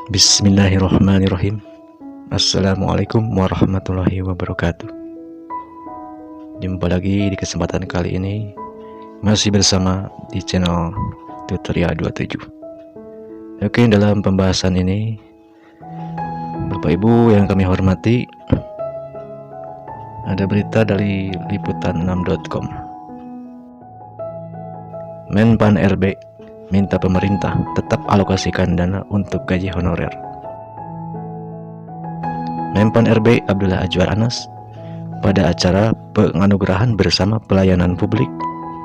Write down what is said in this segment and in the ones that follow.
Bismillahirrahmanirrahim. Assalamualaikum warahmatullahi wabarakatuh. Jumpa lagi di kesempatan kali ini, masih bersama di channel Tutorial 27. Oke, dalam pembahasan ini, Bapak Ibu yang kami hormati, ada berita dari liputan6.com. Menpan RB minta pemerintah tetap alokasikan dana untuk gaji honorer. Menpan RB Abdullah Azwar Anas pada acara penganugerahan bersama pelayanan publik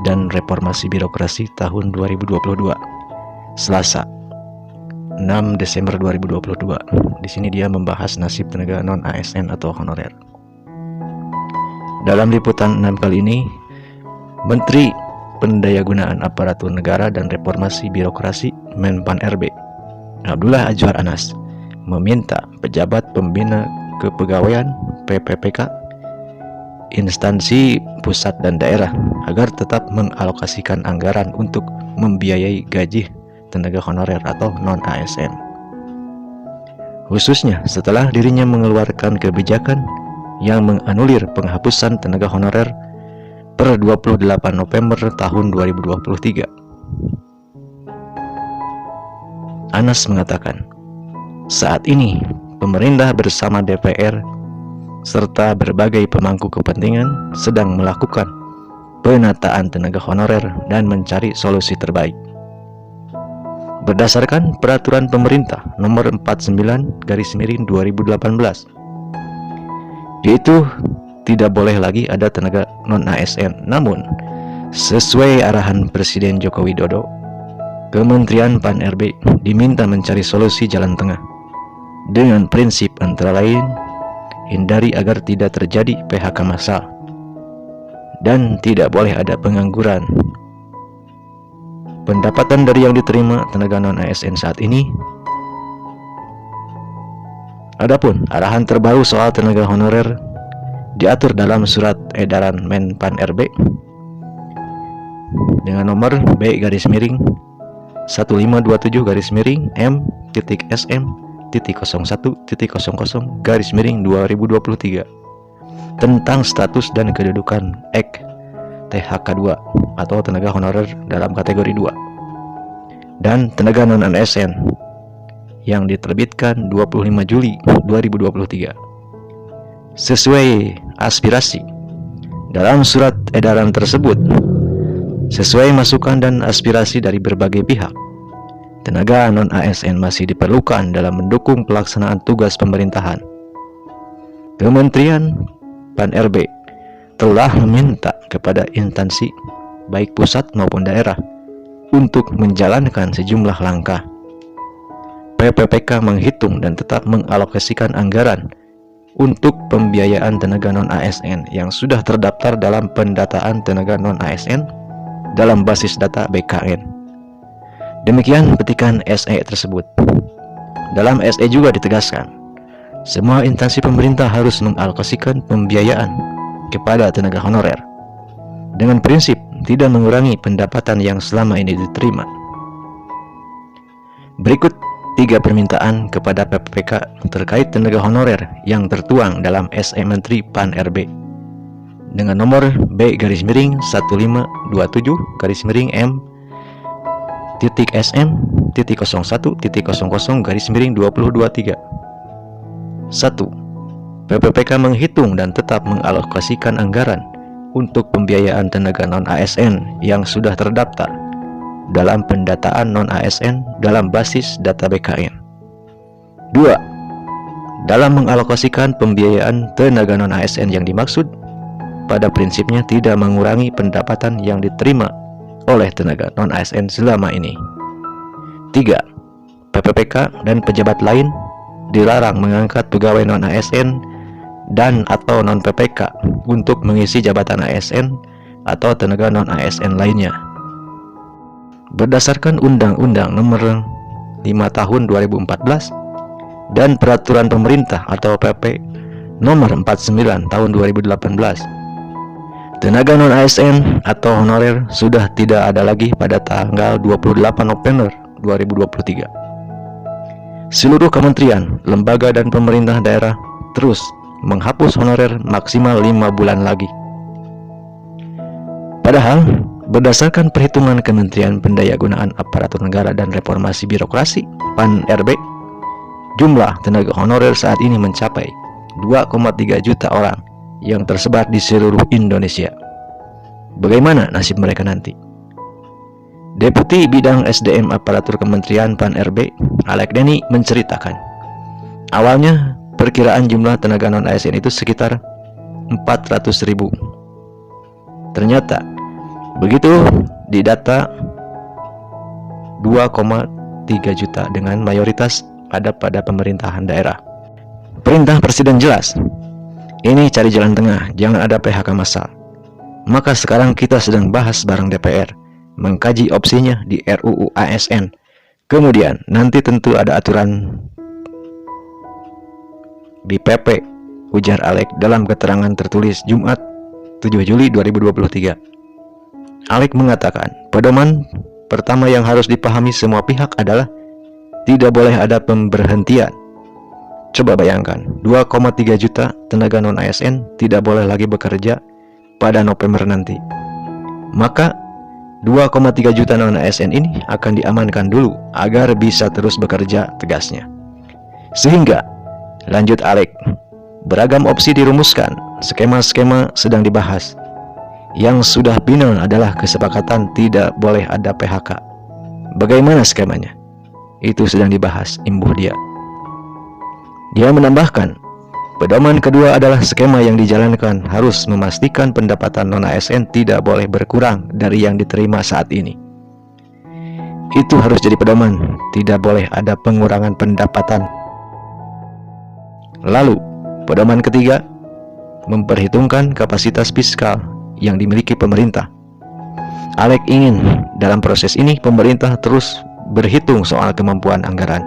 dan reformasi birokrasi tahun 2022 Selasa 6 Desember 2022. Di sini dia membahas nasib tenaga non ASN atau honorer. Dalam liputan 6 kali ini, Menteri Pendayagunaan Aparatur Negara dan Reformasi Birokrasi Menpan RB Abdullah Azwar Anas meminta pejabat pembina kepegawaian PPPK, instansi pusat dan daerah agar tetap mengalokasikan anggaran untuk membiayai gaji tenaga honorer atau non-ASN, khususnya setelah dirinya mengeluarkan kebijakan yang menganulir penghapusan tenaga honorer per 28 November tahun 2023. Anas mengatakan, saat ini pemerintah bersama DPR serta berbagai pemangku kepentingan sedang melakukan penataan tenaga honorer dan mencari solusi terbaik. Berdasarkan peraturan pemerintah nomor 49/2018, yaitu tidak boleh lagi ada tenaga non-ASN. Namun, sesuai arahan Presiden Joko Widodo, Kementerian Pan RB diminta mencari solusi jalan tengah dengan prinsip antara lain hindari agar tidak terjadi PHK massal dan tidak boleh ada pengangguran. Pendapatan dari yang diterima tenaga non-ASN saat ini. Adapun arahan terbaru soal tenaga honorer diatur dalam surat edaran Menpan RB dengan nomor B-M.SM.01.00/2023 tentang status dan kedudukan EK THK2 atau tenaga honorer dalam kategori 2 dan tenaga non-ASN yang diterbitkan 25 Juli 2023. Sesuai aspirasi dalam surat edaran tersebut, sesuai masukan dan aspirasi dari berbagai pihak, tenaga non-ASN masih diperlukan dalam mendukung pelaksanaan tugas pemerintahan. Kementerian Pan RB telah meminta kepada instansi baik pusat maupun daerah untuk menjalankan sejumlah langkah. PPPK menghitung dan tetap mengalokasikan anggaran untuk pembiayaan tenaga non-ASN yang sudah terdaftar dalam pendataan tenaga non-ASN dalam basis data BKN. Demikian petikan SE tersebut. Dalam SE juga ditegaskan, semua instansi pemerintah harus mengalokasikan pembiayaan kepada tenaga honorer dengan prinsip tidak mengurangi pendapatan yang selama ini diterima. Berikut 3 permintaan kepada PPPK terkait tenaga honorer yang tertuang dalam SE Menteri Pan RB dengan nomor B-M.SM.01.00/2023. 1. PPPK menghitung dan tetap mengalokasikan anggaran untuk pembiayaan tenaga non-ASN yang sudah terdaftar dalam pendataan non-ASN dalam basis data BKN. 2. Dalam mengalokasikan pembiayaan tenaga non-ASN yang dimaksud pada prinsipnya tidak mengurangi pendapatan yang diterima oleh tenaga non-ASN selama ini. 3. PPPK dan pejabat lain dilarang mengangkat pegawai non-ASN dan atau non-PPK untuk mengisi jabatan ASN atau tenaga non-ASN lainnya. Berdasarkan Undang-Undang Nomor 5 Tahun 2014 dan Peraturan Pemerintah atau PP Nomor 49 Tahun 2018, tenaga non-ASN atau honorer sudah tidak ada lagi pada tanggal 28 November 2023. Seluruh kementerian, lembaga dan pemerintah daerah terus menghapus honorer maksimal 5 bulan lagi. Padahal, berdasarkan perhitungan Kementerian Pendayagunaan Aparatur Negara dan Reformasi Birokrasi (PAN-RB), jumlah tenaga honorer saat ini mencapai 2,3 juta orang yang tersebar di seluruh Indonesia. Bagaimana nasib mereka nanti? Deputi Bidang SDM Aparatur Kementerian PAN-RB, Alek Denny, menceritakan, awalnya perkiraan jumlah tenaga non-ASN itu sekitar 400.000. Ternyata begitu didata 2,3 juta dengan mayoritas ada pada pemerintahan daerah. Perintah Presiden jelas, ini cari jalan tengah, jangan ada PHK massal. Maka sekarang kita sedang bahas bareng DPR, mengkaji opsinya di RUU ASN. Kemudian nanti tentu ada aturan di PP, ujar Alek dalam keterangan tertulis Jumat 7 Juli 2023. Alek mengatakan, pedoman pertama yang harus dipahami semua pihak adalah tidak boleh ada pemberhentian. Coba bayangkan, 2,3 juta tenaga non-ASN tidak boleh lagi bekerja pada November nanti. Maka 2,3 juta non-ASN ini akan diamankan dulu agar bisa terus bekerja, tegasnya. Sehingga, lanjut Alek, beragam opsi dirumuskan, skema-skema sedang dibahas. Yang sudah final adalah kesepakatan tidak boleh ada PHK. Bagaimana skemanya? Itu sedang dibahas, imbuh dia. Dia menambahkan, pedoman kedua adalah skema yang dijalankan harus memastikan pendapatan non-ASN tidak boleh berkurang dari yang diterima saat ini. Itu harus jadi pedoman, tidak boleh ada pengurangan pendapatan. Lalu, pedoman ketiga, memperhitungkan kapasitas fiskal yang dimiliki pemerintah. Alek ingin dalam proses ini pemerintah terus berhitung soal kemampuan anggaran.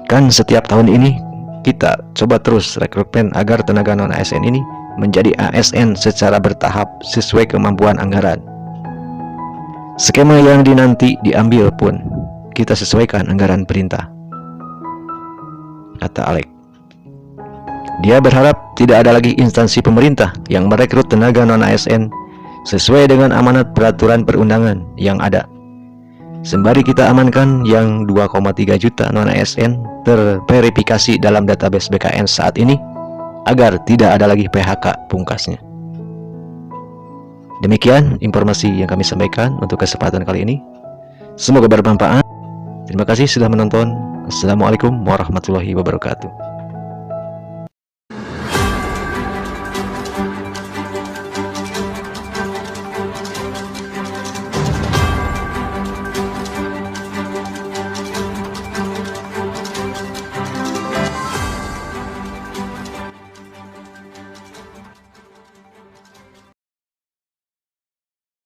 Kan setiap tahun ini kita coba terus rekrutmen agar tenaga non-ASN ini menjadi ASN secara bertahap sesuai kemampuan anggaran. Skema yang dinanti diambil pun kita sesuaikan anggaran perintah, kata Alek. Dia berharap tidak ada lagi instansi pemerintah yang merekrut tenaga non-ASN sesuai dengan amanat peraturan perundangan yang ada. Sembari kita amankan yang 2,3 juta non-ASN terverifikasi dalam database BKN saat ini, agar tidak ada lagi PHK, pungkasnya. Demikian informasi yang kami sampaikan untuk kesempatan kali ini. Semoga bermanfaat. Terima kasih sudah menonton. Assalamualaikum warahmatullahi wabarakatuh.